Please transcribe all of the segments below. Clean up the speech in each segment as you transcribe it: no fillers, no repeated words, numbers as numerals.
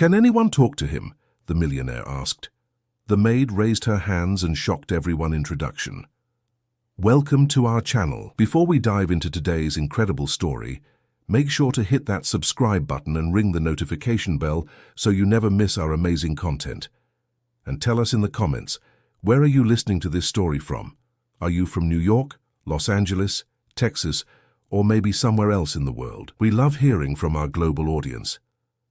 "Can anyone talk to him?" the millionaire asked. The maid raised her hands and shocked everyone introduction. Welcome to our channel. Before we dive into today's incredible story, make sure to hit that subscribe button and ring the notification bell so you never miss our amazing content. And tell us in the comments, where are you listening to this story from? Are you from New York, Los Angeles, Texas, or maybe somewhere else in the world? We love hearing from our global audience.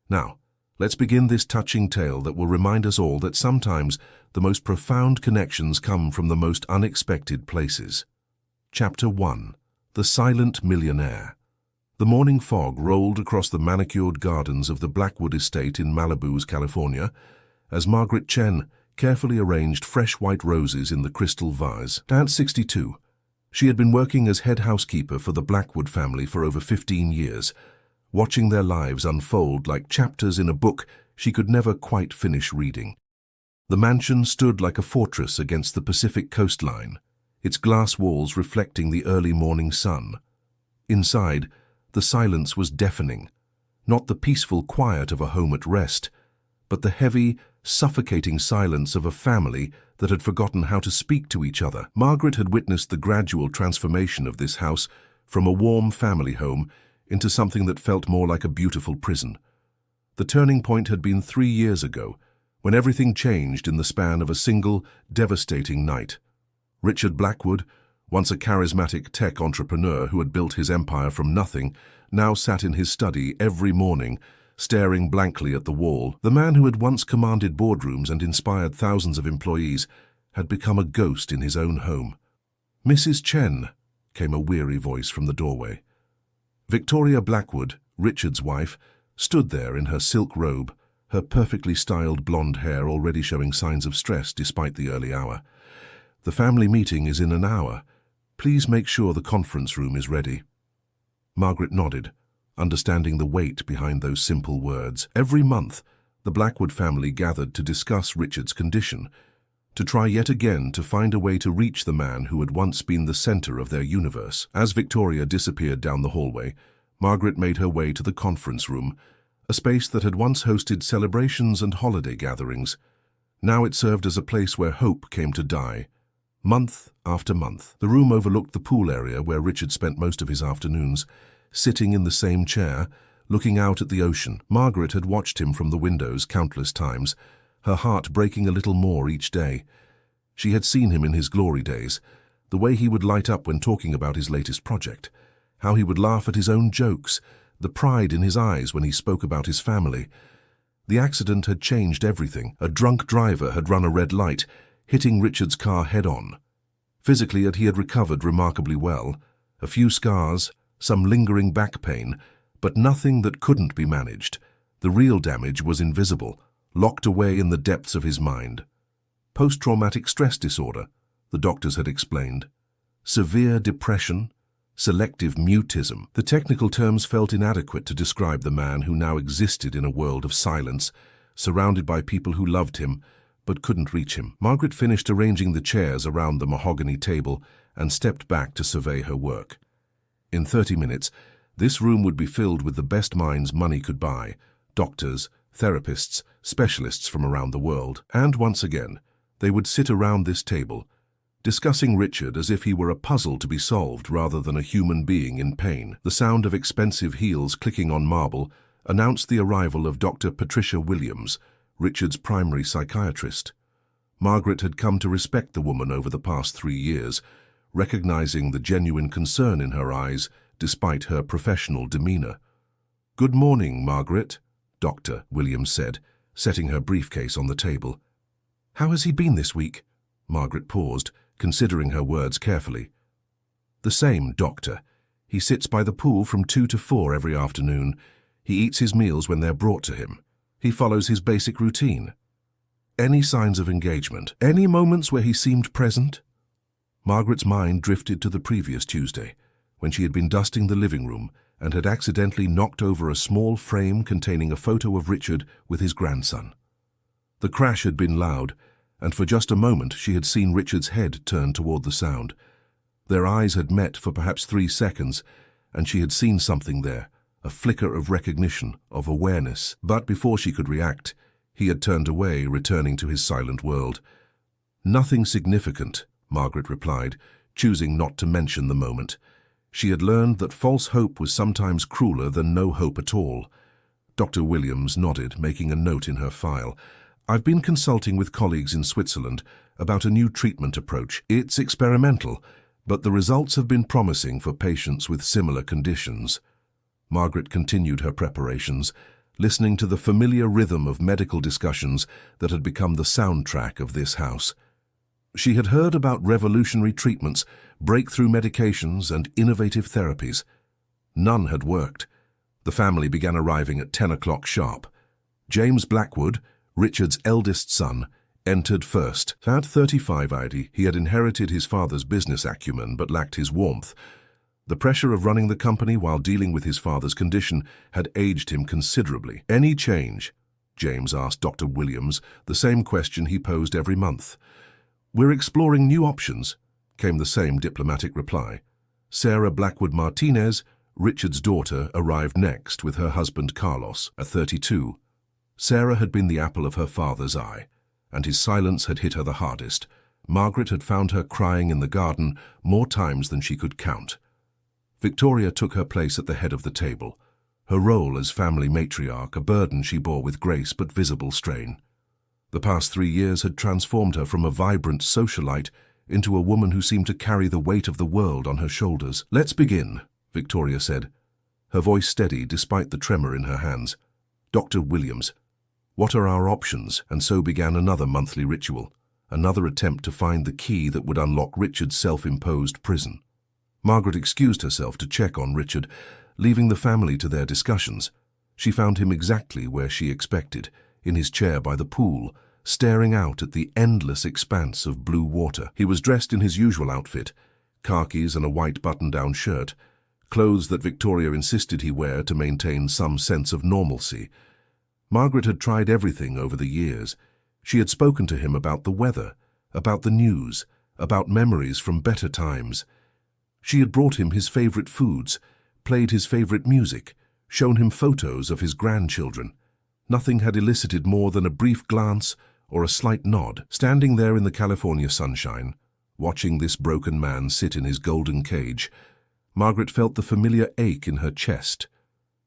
Now, let's begin this touching tale that will remind us all that sometimes the most profound connections come from the most unexpected places. Chapter 1. The Silent Millionaire. The morning fog rolled across the manicured gardens of the Blackwood estate in Malibu's California as Margaret Chen carefully arranged fresh white roses in the crystal vase. At 62, she had been working as head housekeeper for the Blackwood family for over 15 years, watching their lives unfold like chapters in a book she could never quite finish reading. The mansion stood like a fortress against the Pacific coastline, its glass walls reflecting the early morning sun. Inside, the silence was deafening, not the peaceful quiet of a home at rest, but the heavy, suffocating silence of a family that had forgotten how to speak to each other. Margaret had witnessed the gradual transformation of this house from a warm family home into something that felt more like a beautiful prison. The turning point had been 3 years ago, when everything changed in the span of a single, devastating night. Richard Blackwood, once a charismatic tech entrepreneur who had built his empire from nothing, now sat in his study every morning, staring blankly at the wall. The man who had once commanded boardrooms and inspired thousands of employees had become a ghost in his own home. "Mrs. Chen," came a weary voice from the doorway. Victoria Blackwood, Richard's wife, stood there in her silk robe, her perfectly styled blonde hair already showing signs of stress despite the early hour. "The family meeting is in an hour. Please make sure the conference room is ready." Margaret nodded, understanding the weight behind those simple words. Every month, the Blackwood family gathered to discuss Richard's condition, to try yet again to find a way to reach the man who had once been the center of their universe. As Victoria disappeared down the hallway, Margaret made her way to the conference room, a space that had once hosted celebrations and holiday gatherings. Now it served as a place where hope came to die. Month after month, the room overlooked the pool area where Richard spent most of his afternoons, sitting in the same chair, looking out at the ocean. Margaret had watched him from the windows countless times, her heart breaking a little more each day. She had seen him in his glory days, the way he would light up when talking about his latest project, how he would laugh at his own jokes, the pride in his eyes when he spoke about his family. The accident had changed everything. A drunk driver had run a red light, hitting Richard's car head-on. Physically, he had recovered remarkably well. A few scars, some lingering back pain, but nothing that couldn't be managed. The real damage was invisible, locked away in the depths of his mind. Post-traumatic stress disorder, the doctors had explained. Severe depression, selective mutism. The technical terms felt inadequate to describe the man who now existed in a world of silence, surrounded by people who loved him, but couldn't reach him. Margaret finished arranging the chairs around the mahogany table and stepped back to survey her work. In 30 minutes, this room would be filled with the best minds money could buy, doctors, therapists, specialists from around the world. And once again, they would sit around this table, discussing Richard as if he were a puzzle to be solved rather than a human being in pain. The sound of expensive heels clicking on marble announced the arrival of Dr. Patricia Williams, Richard's primary psychiatrist. Margaret had come to respect the woman over the past 3 years, recognizing the genuine concern in her eyes despite her professional demeanor. "Good morning, Margaret," Dr. Williams said, setting her briefcase on the table. "How has he been this week?" Margaret paused, considering her words carefully. "The same, Doctor. He sits by the pool from 2 to 4 every afternoon. He eats his meals when they're brought to him. He follows his basic routine." "Any signs of engagement? Any moments where he seemed present?" Margaret's mind drifted to the previous Tuesday, when she had been dusting the living room and had accidentally knocked over a small frame containing a photo of Richard with his grandson. The crash had been loud, and for just a moment she had seen Richard's head turn toward the sound. Their eyes had met for perhaps 3 seconds, and she had seen something there, a flicker of recognition, of awareness. But before she could react, he had turned away, returning to his silent world. "Nothing significant," Margaret replied, choosing not to mention the moment. She had learned that false hope was sometimes crueler than no hope at all. Dr. Williams nodded, making a note in her file. "I've been consulting with colleagues in Switzerland about a new treatment approach. It's experimental, but the results have been promising for patients with similar conditions." Margaret continued her preparations, listening to the familiar rhythm of medical discussions that had become the soundtrack of this house. She had heard about revolutionary treatments, breakthrough medications, and innovative therapies. None had worked. The family began arriving at 10 o'clock sharp. James Blackwood, Richard's eldest son, entered first. At 35, he had inherited his father's business acumen but lacked his warmth. The pressure of running the company while dealing with his father's condition had aged him considerably. "Any change?" James asked Dr. Williams, the same question he posed every month. "We're exploring new options," came the same diplomatic reply. Sarah Blackwood Martinez, Richard's daughter, arrived next with her husband Carlos, at 32. Sarah had been the apple of her father's eye, and his silence had hit her the hardest. Margaret had found her crying in the garden more times than she could count. Victoria took her place at the head of the table, her role as family matriarch a burden she bore with grace but visible strain. The past 3 years had transformed her from a vibrant socialite into a woman who seemed to carry the weight of the world on her shoulders. "Let's begin," Victoria said, her voice steady despite the tremor in her hands. "Dr. Williams, what are our options?" And so began another monthly ritual, another attempt to find the key that would unlock Richard's self-imposed prison. Margaret excused herself to check on Richard, leaving the family to their discussions. She found him exactly where she expected, in his chair by the pool, staring out at the endless expanse of blue water. He was dressed in his usual outfit, khakis and a white button-down shirt, clothes that Victoria insisted he wear to maintain some sense of normalcy. Margaret had tried everything over the years. She had spoken to him about the weather, about the news, about memories from better times. She had brought him his favorite foods, played his favorite music, shown him photos of his grandchildren. Nothing had elicited more than a brief glance or a slight nod. Standing there in the California sunshine, watching this broken man sit in his golden cage, Margaret felt the familiar ache in her chest.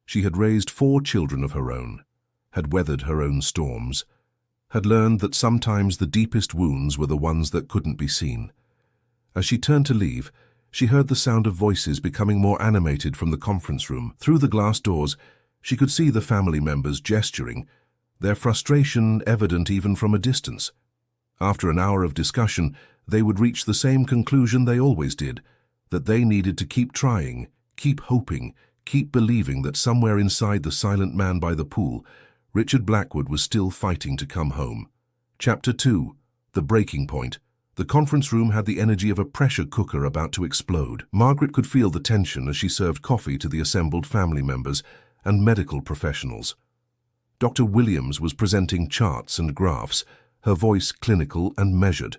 She had raised 4 children of her own, had weathered her own storms, had learned that sometimes the deepest wounds were the ones that couldn't be seen. As she turned to leave, she heard the sound of voices becoming more animated from the conference room. Through the glass doors, she could see the family members gesturing, their frustration evident even from a distance. After an hour of discussion, they would reach the same conclusion they always did, that they needed to keep trying, keep hoping, keep believing that somewhere inside the silent man by the pool, Richard Blackwood was still fighting to come home. Chapter 2. The Breaking Point. The conference room had the energy of a pressure cooker about to explode. Margaret could feel the tension as she served coffee to the assembled family members and medical professionals. Dr. Williams was presenting charts and graphs, her voice clinical and measured,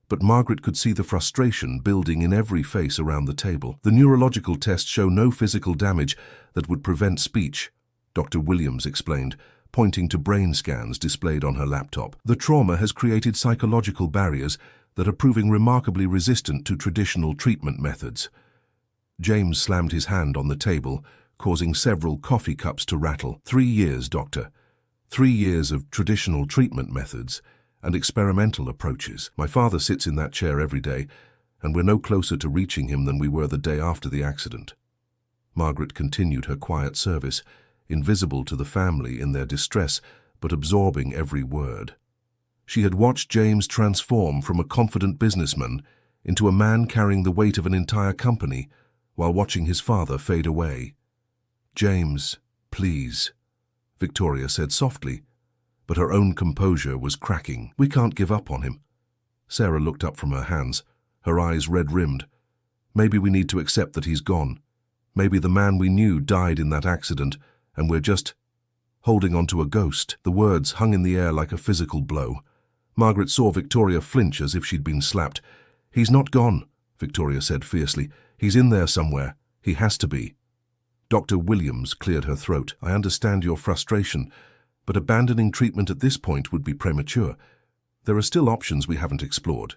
but Margaret could see the frustration building in every face around the table. "The neurological tests show no physical damage that would prevent speech," Dr. Williams explained, pointing to brain scans displayed on her laptop. "The trauma has created psychological barriers that are proving remarkably resistant to traditional treatment methods." James slammed his hand on the table, causing several coffee cups to rattle. 3 years, doctor. 3 years of traditional treatment methods and experimental approaches. My father sits in that chair every day, and we're no closer to reaching him than we were the day after the accident." Margaret continued her quiet service, invisible to the family in their distress, but absorbing every word. She had watched James transform from a confident businessman into a man carrying the weight of an entire company while watching his father fade away. "James, please," Victoria said softly, but her own composure was cracking. "We can't give up on him." Sarah looked up from her hands, her eyes red-rimmed. "Maybe we need to accept that he's gone. Maybe the man we knew died in that accident, and we're just holding on to a ghost." The words hung in the air like a physical blow. Margaret saw Victoria flinch as if she'd been slapped. "He's not gone," Victoria said fiercely. "He's in there somewhere. He has to be." Dr. Williams cleared her throat. I understand your frustration, but abandoning treatment at this point would be premature. There are still options we haven't explored.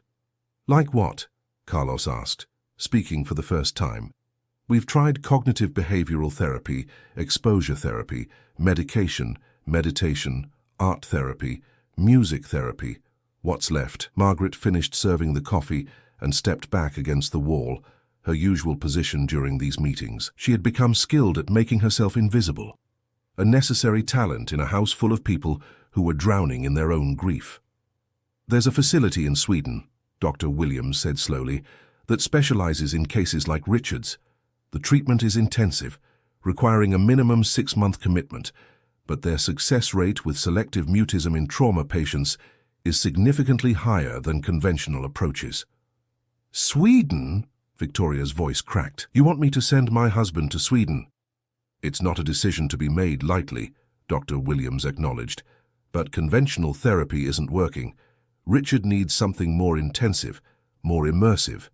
Like what? Carlos asked, speaking for the first time. We've tried cognitive behavioral therapy, exposure therapy, medication, meditation, art therapy, music therapy. What's left? Margaret finished serving the coffee and stepped back against the wall, her usual position during these meetings. She had become skilled at making herself invisible, a necessary talent in a house full of people who were drowning in their own grief. There's a facility in Sweden, Dr. Williams said slowly, that specializes in cases like Richard's. The treatment is intensive, requiring a minimum 6-month commitment, but their success rate with selective mutism in trauma patients is significantly higher than conventional approaches. Sweden? Victoria's voice cracked. You want me to send my husband to Sweden? It's not a decision to be made lightly, Dr. Williams acknowledged, but conventional therapy isn't working. Richard needs something more intensive, more immersive.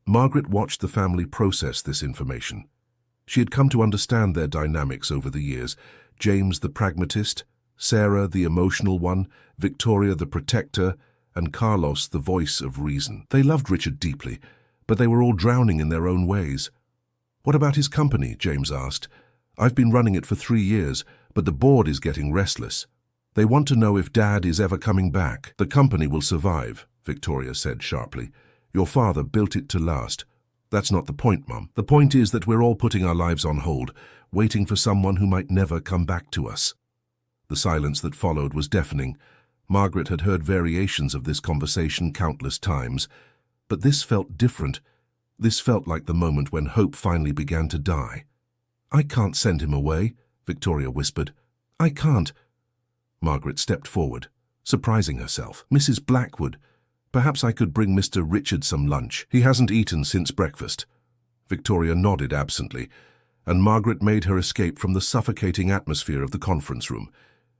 Margaret watched the family process this information. She had come to understand their dynamics over the years. James the pragmatist, Sarah the emotional one, Victoria the protector, and Carlos the voice of reason. They loved Richard deeply, but they were all drowning in their own ways. What about his company? James asked. I've been running it for 3 years, but the board is getting restless. They want to know if Dad is ever coming back. The company will survive, Victoria said sharply. Your father built it to last. That's not the point, Mum. The point is that we're all putting our lives on hold, waiting for someone who might never come back to us. The silence that followed was deafening. Margaret had heard variations of this conversation countless times, but this felt different. This felt like the moment when hope finally began to die. I can't send him away, Victoria whispered. I can't. Margaret stepped forward, surprising herself. Mrs. Blackwood, perhaps I could bring Mr. Richard some lunch. He hasn't eaten since breakfast. Victoria nodded absently, and Margaret made her escape from the suffocating atmosphere of the conference room.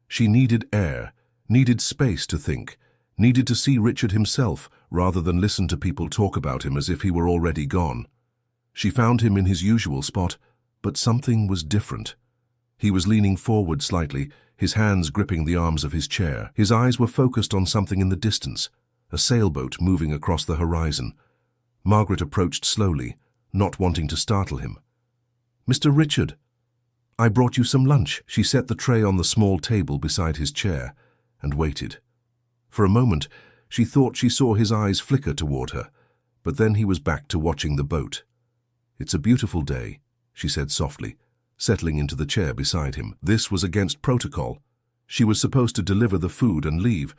She needed air, needed space to think, needed to see Richard himself rather than listen to people talk about him as if he were already gone. She found him in his usual spot, but something was different. He was leaning forward slightly, his hands gripping the arms of his chair. His eyes were focused on something in the distance, a sailboat moving across the horizon. Margaret approached slowly, not wanting to startle him. Mr. Richard, I brought you some lunch. She set the tray on the small table beside his chair and waited. For a moment, she thought she saw his eyes flicker toward her, but then he was back to watching the boat. It's a beautiful day, she said softly, settling into the chair beside him. This was against protocol. She was supposed to deliver the food and leave,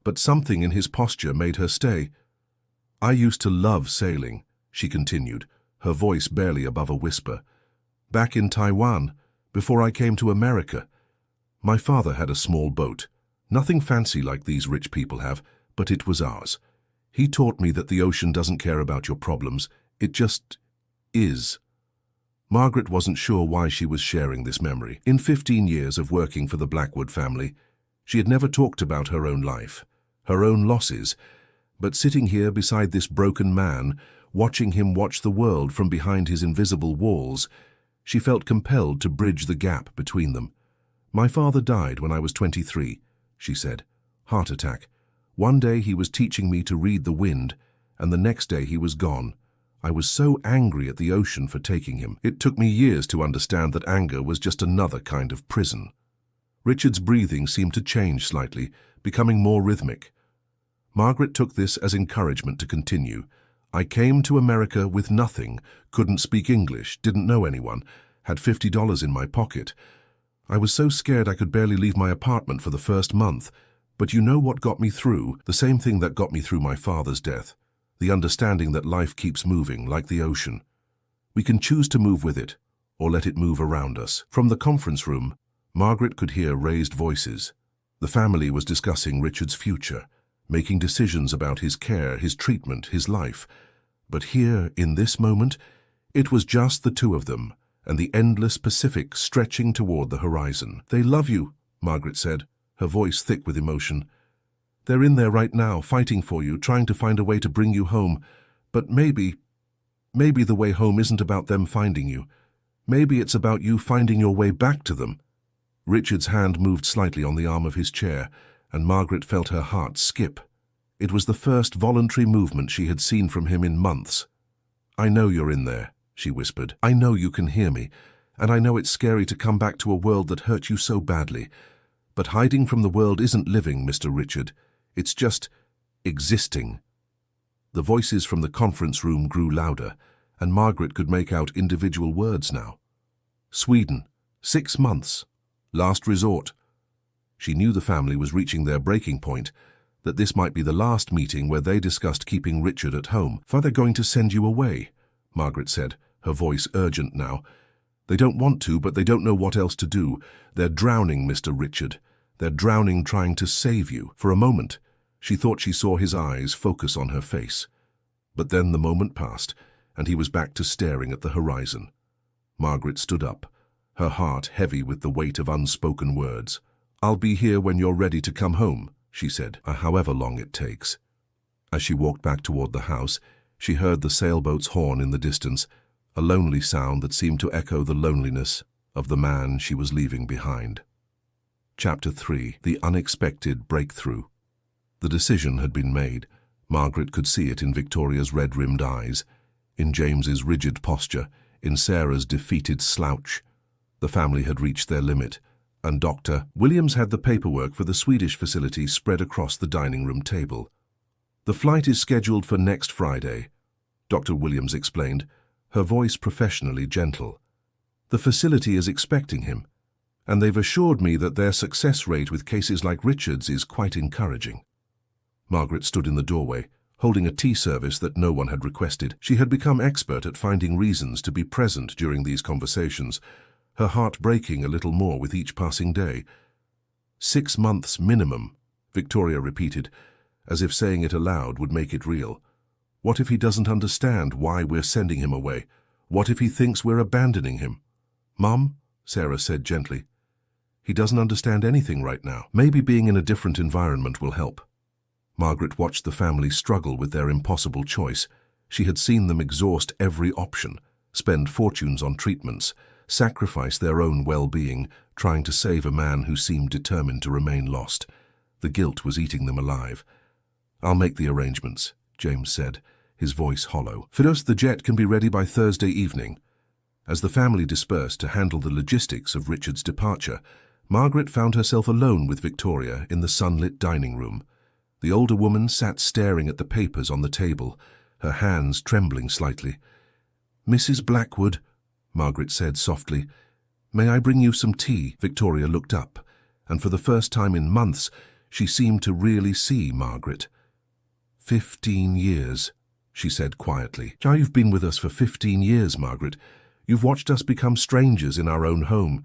but something in his posture made her stay. I used to love sailing, she continued, her voice barely above a whisper. Back in Taiwan, before I came to America. My father had a small boat, nothing fancy like these rich people have, but it was ours. He taught me that the ocean doesn't care about your problems, it just is. Margaret wasn't sure why she was sharing this memory. In 15 years of working for the Blackwood family, she had never talked about her own life, her own losses, but sitting here beside this broken man, watching him watch the world from behind his invisible walls, she felt compelled to bridge the gap between them. My father died when I was 23, she said. Heart attack. One day he was teaching me to read the wind, and the next day he was gone. I was so angry at the ocean for taking him. It took me years to understand that anger was just another kind of prison. Richard's breathing seemed to change slightly, becoming more rhythmic. Margaret took this as encouragement to continue. I came to America with nothing, couldn't speak English, didn't know anyone, had $50 in my pocket. I was so scared I could barely leave my apartment for the first month. But you know what got me through? The same thing that got me through my father's death. The understanding that life keeps moving, like the ocean. We can choose to move with it, or let it move around us. From the conference room, Margaret could hear raised voices. The family was discussing Richard's future, making decisions about his care, his treatment, his life. But here, in this moment, it was just the two of them, and the endless Pacific stretching toward the horizon. They love you, Margaret said, her voice thick with emotion. They're in there right now, fighting for you, trying to find a way to bring you home. But maybe the way home isn't about them finding you. Maybe it's about you finding your way back to them." Richard's hand moved slightly on the arm of his chair, and Margaret felt her heart skip. It was the first voluntary movement she had seen from him in months. "I know you're in there," she whispered. "I know you can hear me, and I know it's scary to come back to a world that hurt you so badly. But hiding from the world isn't living, Mr. Richard. It's just existing." The voices from the conference room grew louder, and Margaret could make out individual words now. Sweden, 6 months, last resort. She knew the family was reaching their breaking point, that this might be the last meeting where they discussed keeping Richard at home. "They're going to send you away," Margaret said, her voice urgent now. "They don't want to, but they don't know what else to do. They're drowning, Mr. Richard. They're drowning trying to save you." For a moment, she thought she saw his eyes focus on her face. But then the moment passed, and he was back to staring at the horizon. Margaret stood up, her heart heavy with the weight of unspoken words. "I'll be here when you're ready to come home," she said, "however long it takes." As she walked back toward the house, she heard the sailboat's horn in the distance, a lonely sound that seemed to echo the loneliness of the man she was leaving behind. Chapter 3. The Unexpected Breakthrough. The decision had been made. Margaret could see it in Victoria's red-rimmed eyes, in James's rigid posture, in Sarah's defeated slouch. The family had reached their limit, and Dr. Williams had the paperwork for the Swedish facility spread across the dining room table. "The flight is scheduled for next Friday," Dr. Williams explained, her voice professionally gentle. "The facility is expecting him, and they've assured me that their success rate with cases like Richard's is quite encouraging." Margaret stood in the doorway, holding a tea service that no one had requested. She had become expert at finding reasons to be present during these conversations, her heart breaking a little more with each passing day. 6 months minimum, Victoria repeated, as if saying it aloud would make it real. "What if he doesn't understand why we're sending him away? What if he thinks we're abandoning him?" "Mum," Sarah said gently, "he doesn't understand anything right now. Maybe being in a different environment will help." Margaret watched the family struggle with their impossible choice. She had seen them exhaust every option, spend fortunes on treatments, sacrifice their own well-being, trying to save a man who seemed determined to remain lost. The guilt was eating them alive. "I'll make the arrangements," James said, his voice hollow. "First, the jet can be ready by Thursday evening." As the family dispersed to handle the logistics of Richard's departure, Margaret found herself alone with Victoria in the sunlit dining room. The older woman sat staring at the papers on the table, her hands trembling slightly. "Mrs. Blackwood," Margaret said softly, "may I bring you some tea?" Victoria looked up, and for the first time in months, she seemed to really see Margaret. 15 years, she said quietly. "You've been with us for 15 years, Margaret. You've watched us become strangers in our own home."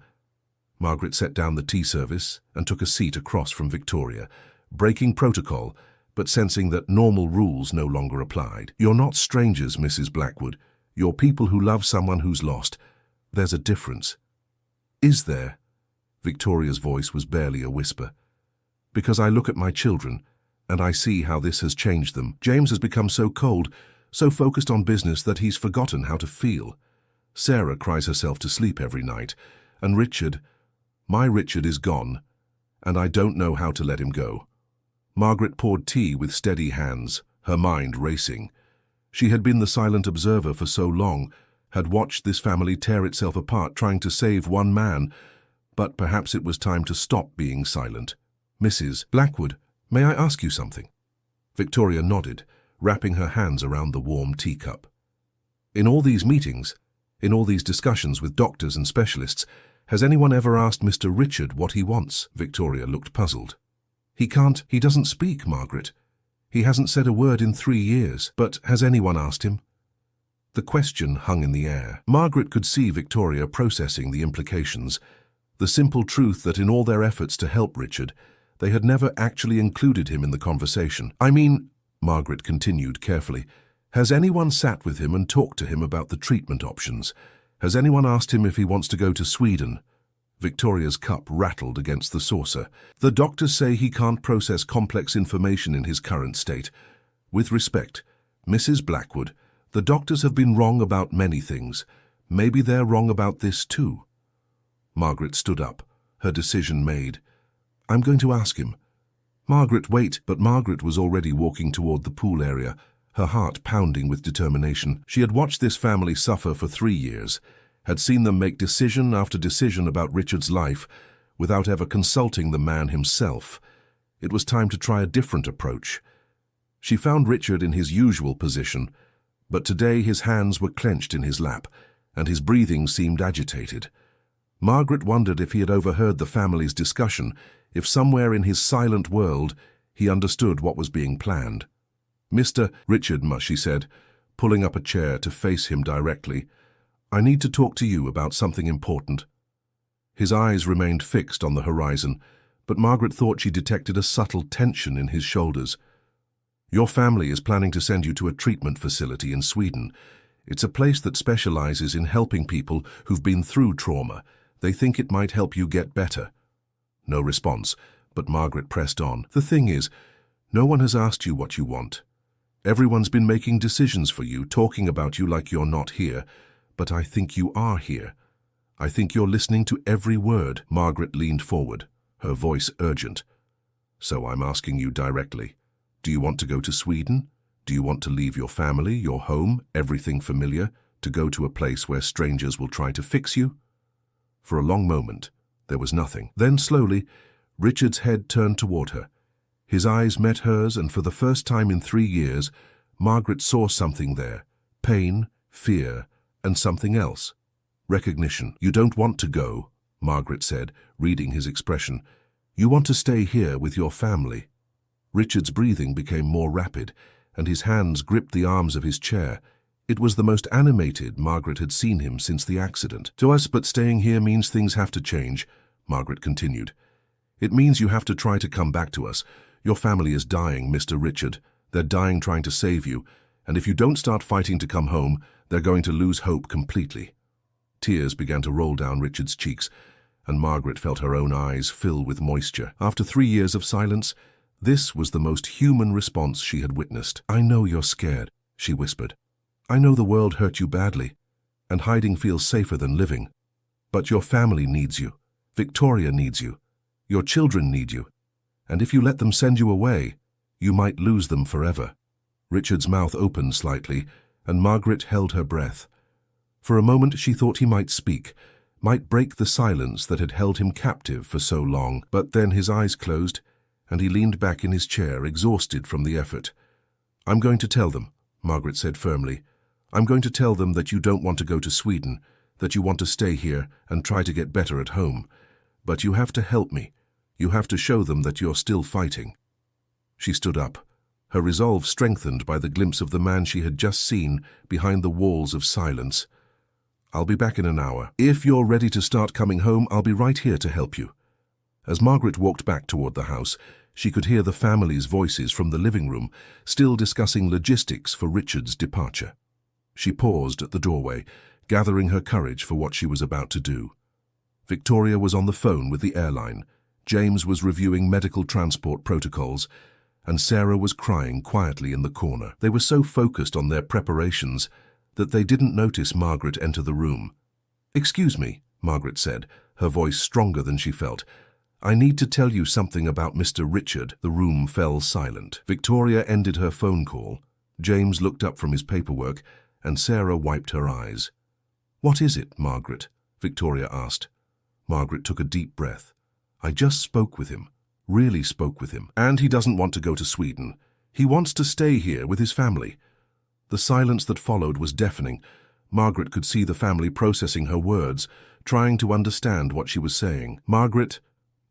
Margaret set down the tea service and took a seat across from Victoria, breaking protocol, but sensing that normal rules no longer applied. "You're not strangers, Mrs. Blackwood. You're people who love someone who's lost. There's a difference." "Is there?" Victoria's voice was barely a whisper. "Because I look at my children, and I see how this has changed them. James has become so cold, so focused on business that he's forgotten how to feel. Sarah cries herself to sleep every night, and my Richard is gone, and I don't know how to let him go." Margaret poured tea with steady hands, her mind racing. She had been the silent observer for so long, had watched this family tear itself apart trying to save one man, but perhaps it was time to stop being silent. "Mrs. Blackwood, may I ask you something?" Victoria nodded, wrapping her hands around the warm teacup. "In all these meetings, in all these discussions with doctors and specialists, has anyone ever asked Mr. Richard what he wants?" Victoria looked puzzled. He doesn't speak, Margaret. He hasn't said a word in 3 years, but has anyone asked him?" The question hung in the air. Margaret could see Victoria processing the implications, the simple truth that in all their efforts to help Richard, they had never actually included him in the conversation. "I mean," Margaret continued carefully, "has anyone sat with him and talked to him about the treatment options? Has anyone asked him if he wants to go to Sweden?" Victoria's cup rattled against the saucer. "The doctors say he can't process complex information in his current state. With respect, Mrs. Blackwood, the doctors have been wrong about many things, Maybe they're wrong about this too. Margaret stood up, her decision made. I'm going to ask him. Margaret, wait, but Margaret was already walking toward the pool area, her heart pounding with determination. She had watched this family suffer for 3 years, had seen them make decision after decision about Richard's life without ever consulting the man himself. It was time to try a different approach. She found Richard in his usual position, but today his hands were clenched in his lap, and his breathing seemed agitated. Margaret wondered if he had overheard the family's discussion, if somewhere in his silent world he understood what was being planned. Mr. Richard, she said, pulling up a chair to face him directly, I need to talk to you about something important. His eyes remained fixed on the horizon, but Margaret thought she detected a subtle tension in his shoulders. Your family is planning to send you to a treatment facility in Sweden. It's a place that specializes in helping people who've been through trauma. They think it might help you get better. No response, but Margaret pressed on. The thing is, no one has asked you what you want. Everyone's been making decisions for you, talking about you like you're not here, but I think you are here. I think you're listening to every word. Margaret leaned forward, her voice urgent. So I'm asking you directly. Do you want to go to Sweden? Do you want to leave your family, your home, everything familiar, to go to a place where strangers will try to fix you? For a long moment, there was nothing. Then slowly, Richard's head turned toward her. His eyes met hers, and for the first time in 3 years, Margaret saw something there. Pain, fear, and something else. Recognition. You don't want to go, Margaret said, reading his expression. You want to stay here with your family. Richard's breathing became more rapid, and his hands gripped the arms of his chair. It was the most animated Margaret had seen him since the accident. To us, but staying here means things have to change, Margaret continued. It means you have to try to come back to us. Your family is dying, Mr. Richard. They're dying trying to save you, and if you don't start fighting to come home, they're going to lose hope completely. Tears began to roll down Richard's cheeks, and Margaret felt her own eyes fill with moisture. After 3 years of silence, this was the most human response she had witnessed. I know you're scared, she whispered. I know the world hurt you badly, and hiding feels safer than living. But your family needs you. Victoria needs you. Your children need you. And if you let them send you away, you might lose them forever. Richard's mouth opened slightly, and Margaret held her breath. For a moment she thought he might speak, might break the silence that had held him captive for so long. But then his eyes closed, and he leaned back in his chair, exhausted from the effort. I'm going to tell them, Margaret said firmly. I'm going to tell them that you don't want to go to Sweden, that you want to stay here and try to get better at home. But you have to help me. You have to show them that you're still fighting. She stood up, her resolve strengthened by the glimpse of the man she had just seen behind the walls of silence. I'll be back in an hour. If you're ready to start coming home, I'll be right here to help you. As Margaret walked back toward the house, she could hear the family's voices from the living room, still discussing logistics for Richard's departure. She paused at the doorway, gathering her courage for what she was about to do. Victoria was on the phone with the airline, James was reviewing medical transport protocols, and Sarah was crying quietly in the corner. They were so focused on their preparations that they didn't notice Margaret enter the room. Excuse me, Margaret said, her voice stronger than she felt. I need to tell you something about Mr. Richard. The room fell silent. Victoria ended her phone call. James looked up from his paperwork, and Sarah wiped her eyes. What is it, Margaret? Victoria asked. Margaret took a deep breath. I just spoke with him. Really spoke with him. And he doesn't want to go to Sweden. He wants to stay here with his family. The silence that followed was deafening. Margaret could see the family processing her words, trying to understand what she was saying. Margaret,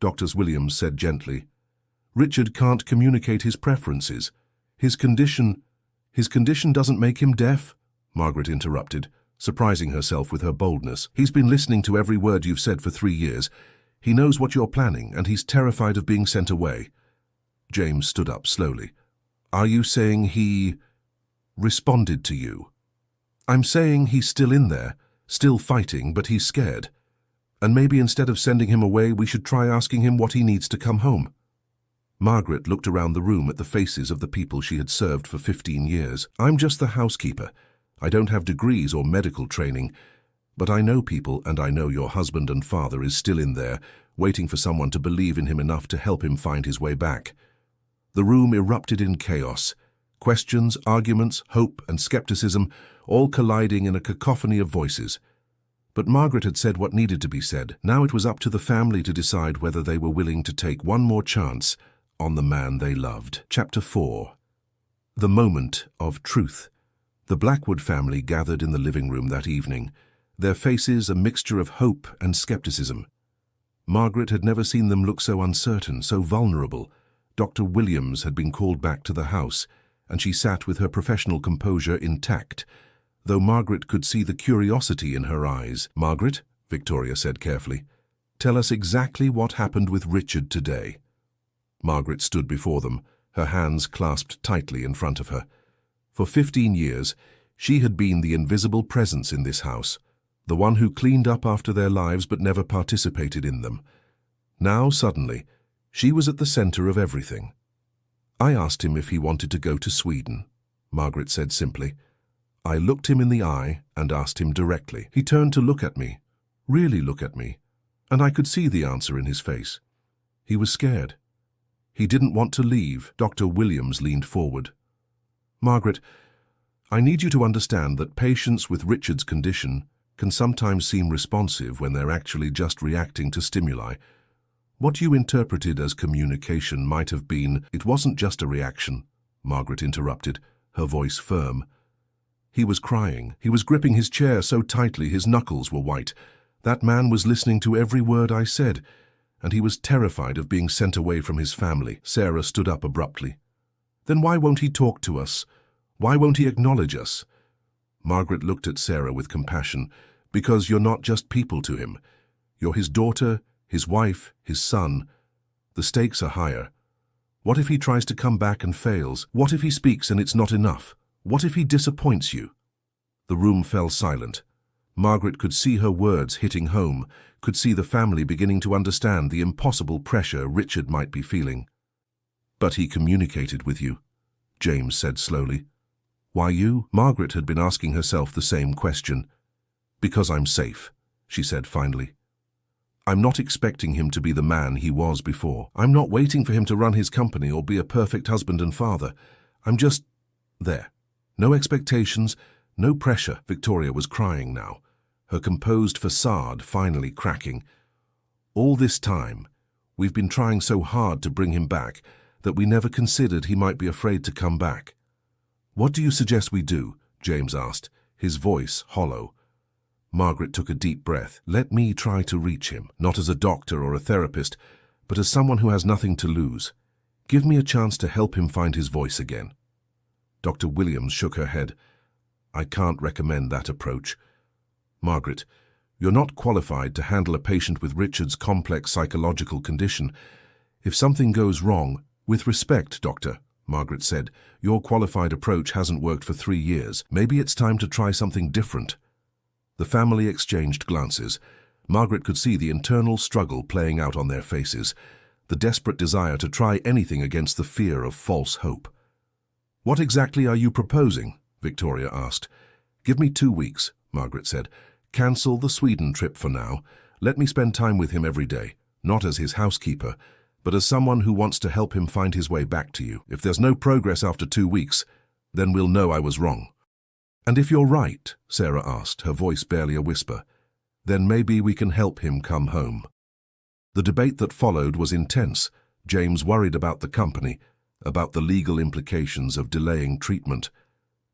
Dr. Williams said gently, Richard can't communicate his preferences. His condition doesn't make him deaf, Margaret interrupted, surprising herself with her boldness. He's been listening to every word you've said for 3 years. He knows what you're planning, and he's terrified of being sent away. James stood up slowly. Are you saying he responded to you? I'm saying he's still in there, still fighting, but he's scared. And maybe instead of sending him away, we should try asking him what he needs to come home. Margaret looked around the room at the faces of the people she had served for 15 years. I'm just the housekeeper. I don't have degrees or medical training. But I know people, and I know your husband and father is still in there, waiting for someone to believe in him enough to help him find his way back. The room erupted in chaos. Questions, arguments, hope, and skepticism, all colliding in a cacophony of voices. But Margaret had said what needed to be said. Now it was up to the family to decide whether they were willing to take one more chance on the man they loved. Chapter 4. The Moment of Truth. The Blackwood family gathered in the living room that evening, their faces a mixture of hope and skepticism. Margaret had never seen them look so uncertain, so vulnerable. Dr. Williams had been called back to the house, and she sat with her professional composure intact, though Margaret could see the curiosity in her eyes. "Margaret," Victoria said carefully, "tell us exactly what happened with Richard today." Margaret stood before them, her hands clasped tightly in front of her. For 15 years, she had been the invisible presence in this house, the one who cleaned up after their lives but never participated in them. Now, suddenly, she was at the center of everything. "I asked him if he wanted to go to Sweden," Margaret said simply. "I looked him in the eye and asked him directly. He turned to look at me, really look at me, and I could see the answer in his face. He was scared. He didn't want to leave." Dr. Williams leaned forward. "Margaret, I need you to understand that patients with Richard's condition can sometimes seem responsive when they're actually just reacting to stimuli. What you interpreted as communication might have been—" "It wasn't just a reaction," Margaret interrupted, her voice firm. "He was crying. He was gripping his chair so tightly his knuckles were white. That man was listening to every word I said, and he was terrified of being sent away from his family." Sarah stood up abruptly. "Then why won't he talk to us? Why won't he acknowledge us?" Margaret looked at Sarah with compassion. "Because you're not just people to him. You're his daughter, his wife, his son. The stakes are higher. What if he tries to come back and fails? What if he speaks and it's not enough? What if he disappoints you?" The room fell silent. Margaret could see her words hitting home, could see the family beginning to understand the impossible pressure Richard might be feeling. "But he communicated with you," James said slowly. "Why you?" Margaret had been asking herself the same question. "Because I'm safe," she said finally. "I'm not expecting him to be the man he was before. I'm not waiting for him to run his company or be a perfect husband and father. I'm just there. No expectations, no pressure." Victoria was crying now, her composed facade finally cracking. "All this time, we've been trying so hard to bring him back that we never considered he might be afraid to come back." "What do you suggest we do?" James asked, his voice hollow. Margaret took a deep breath. "Let me try to reach him, not as a doctor or a therapist, but as someone who has nothing to lose. Give me a chance to help him find his voice again." Dr. Williams shook her head. "I can't recommend that approach. Margaret, you're not qualified to handle a patient with Richard's complex psychological condition. If something goes wrong—" "With respect, doctor," Margaret said, "your qualified approach hasn't worked for 3 years. Maybe it's time to try something different." The family exchanged glances. Margaret could see the internal struggle playing out on their faces, the desperate desire to try anything against the fear of false hope. "What exactly are you proposing?" Victoria asked. "Give me 2 weeks," Margaret said. "Cancel the Sweden trip for now. Let me spend time with him every day, not as his housekeeper, but as someone who wants to help him find his way back to you. If there's no progress after 2 weeks, then we'll know I was wrong." "And if you're right," Sarah asked, her voice barely a whisper, "then maybe we can help him come home." The debate that followed was intense. James worried about the company, about the legal implications of delaying treatment.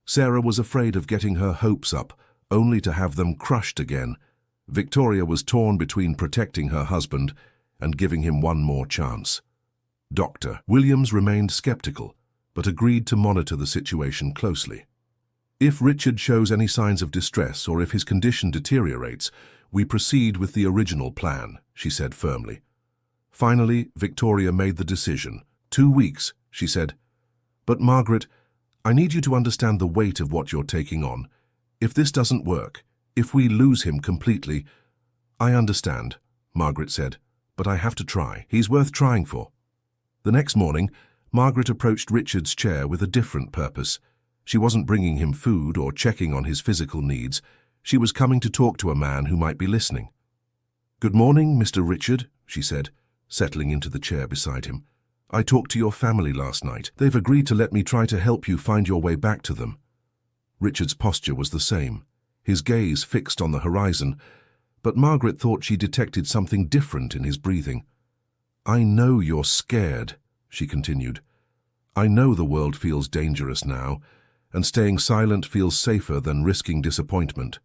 Sarah was afraid of getting her hopes up, only to have them crushed again. Victoria was torn between protecting her husband and giving him one more chance. Dr. Williams remained skeptical, but agreed to monitor the situation closely. "If Richard shows any signs of distress or if his condition deteriorates, we proceed with the original plan," she said firmly. Finally, Victoria made the decision. 2 weeks, she said. "But Margaret, I need you to understand the weight of what you're taking on. If this doesn't work, if we lose him completely—" "I understand," Margaret said, "but I have to try. He's worth trying for." The next morning, Margaret approached Richard's chair with a different purpose. She wasn't bringing him food or checking on his physical needs. She was coming to talk to a man who might be listening. "Good morning, Mr. Richard," she said, settling into the chair beside him. "I talked to your family last night. They've agreed to let me try to help you find your way back to them." Richard's posture was the same, his gaze fixed on the horizon, but Margaret thought she detected something different in his breathing. "I know you're scared," she continued. "I know the world feels dangerous now, and staying silent feels safer than risking disappointment.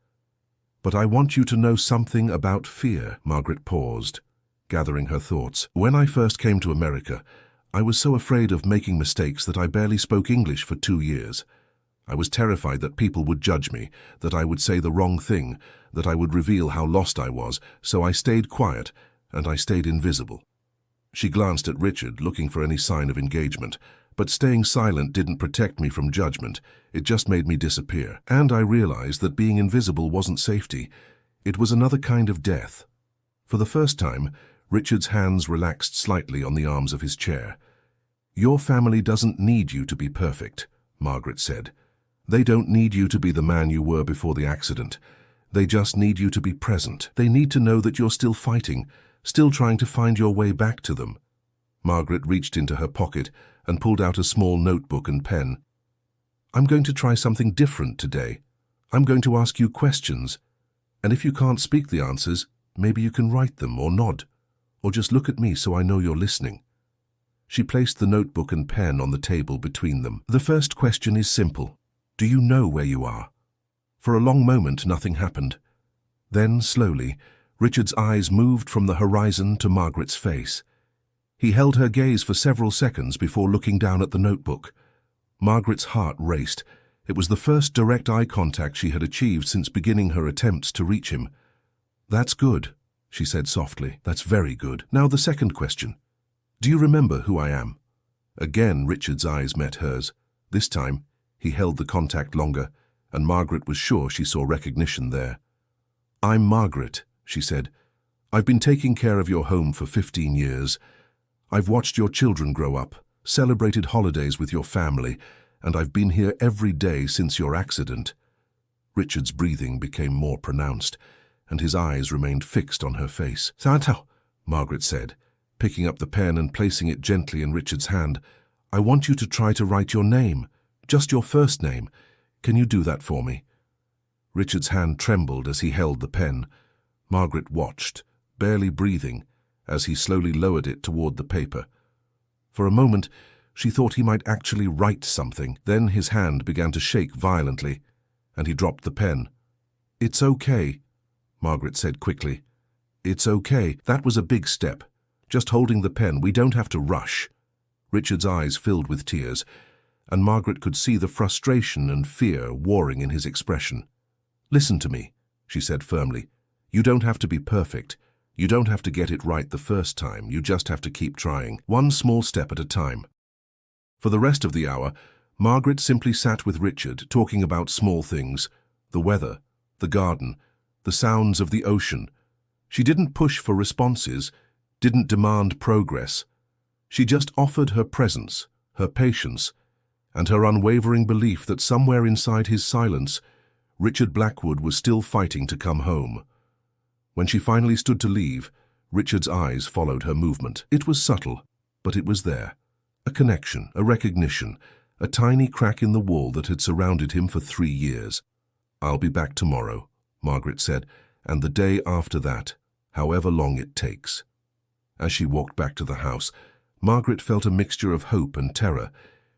But I want you to know something about fear." Margaret paused, gathering her thoughts. "When I first came to America, I was so afraid of making mistakes that I barely spoke English for 2 years. I was terrified that people would judge me, that I would say the wrong thing, that I would reveal how lost I was, so I stayed quiet, and I stayed invisible." She glanced at Richard, looking for any sign of engagement. "But staying silent didn't protect me from judgment, it just made me disappear. And I realized that being invisible wasn't safety, it was another kind of death." For the first time, Richard's hands relaxed slightly on the arms of his chair. "Your family doesn't need you to be perfect," Margaret said. "They don't need you to be the man you were before the accident. They just need you to be present. They need to know that you're still fighting, still trying to find your way back to them." Margaret reached into her pocket and pulled out a small notebook and pen. "I'm going to try something different today. I'm going to ask you questions, and if you can't speak the answers, maybe you can write them or nod, or just look at me so I know you're listening." She placed the notebook and pen on the table between them. "The first question is simple. Do you know where you are?" For a long moment, nothing happened. Then, slowly, Richard's eyes moved from the horizon to Margaret's face. He held her gaze for several seconds before looking down at the notebook. Margaret's heart raced. It was the first direct eye contact she had achieved since beginning her attempts to reach him. "That's good," she said softly. "That's very good. Now the second question. Do you remember who I am?" Again, Richard's eyes met hers. This time, he held the contact longer, and Margaret was sure she saw recognition there. "I'm Margaret," she said. "I've been taking care of your home for 15 years. I've watched your children grow up, celebrated holidays with your family, and I've been here every day since your accident." Richard's breathing became more pronounced, and his eyes remained fixed on her face. "Santo," Margaret said, picking up the pen and placing it gently in Richard's hand. "I want you to try to write your name, just your first name. Can you do that for me?" Richard's hand trembled as he held the pen. Margaret watched, barely breathing, as he slowly lowered it toward the paper. For a moment, she thought he might actually write something. Then his hand began to shake violently, and he dropped the pen. "It's okay," Margaret said quickly. "It's okay. That was a big step. Just holding the pen, we don't have to rush." Richard's eyes filled with tears, and Margaret could see the frustration and fear warring in his expression. "Listen to me," she said firmly. "You don't have to be perfect. You don't have to get it right the first time. You just have to keep trying, one small step at a time." For the rest of the hour, Margaret simply sat with Richard, talking about small things, the weather, the garden, the sounds of the ocean. She didn't push for responses, didn't demand progress. She just offered her presence, her patience, and her unwavering belief that somewhere inside his silence, Richard Blackwood was still fighting to come home. When she finally stood to leave, Richard's eyes followed her movement. It was subtle, but it was there. A connection, a recognition, a tiny crack in the wall that had surrounded him for 3 years. "I'll be back tomorrow," Margaret said, "and the day after that, however long it takes." As she walked back to the house, Margaret felt a mixture of hope and terror.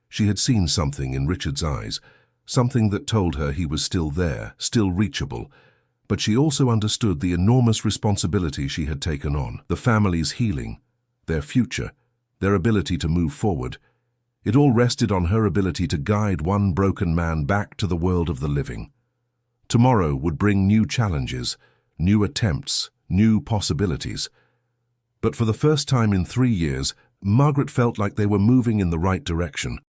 She had seen something in Richard's eyes, something that told her he was still there, still reachable, but she also understood the enormous responsibility she had taken on, the family's healing, their future, their ability to move forward. It all rested on her ability to guide one broken man back to the world of the living. Tomorrow would bring new challenges, new attempts, new possibilities. But for the first time in 3 years, Margaret felt like they were moving in the right direction.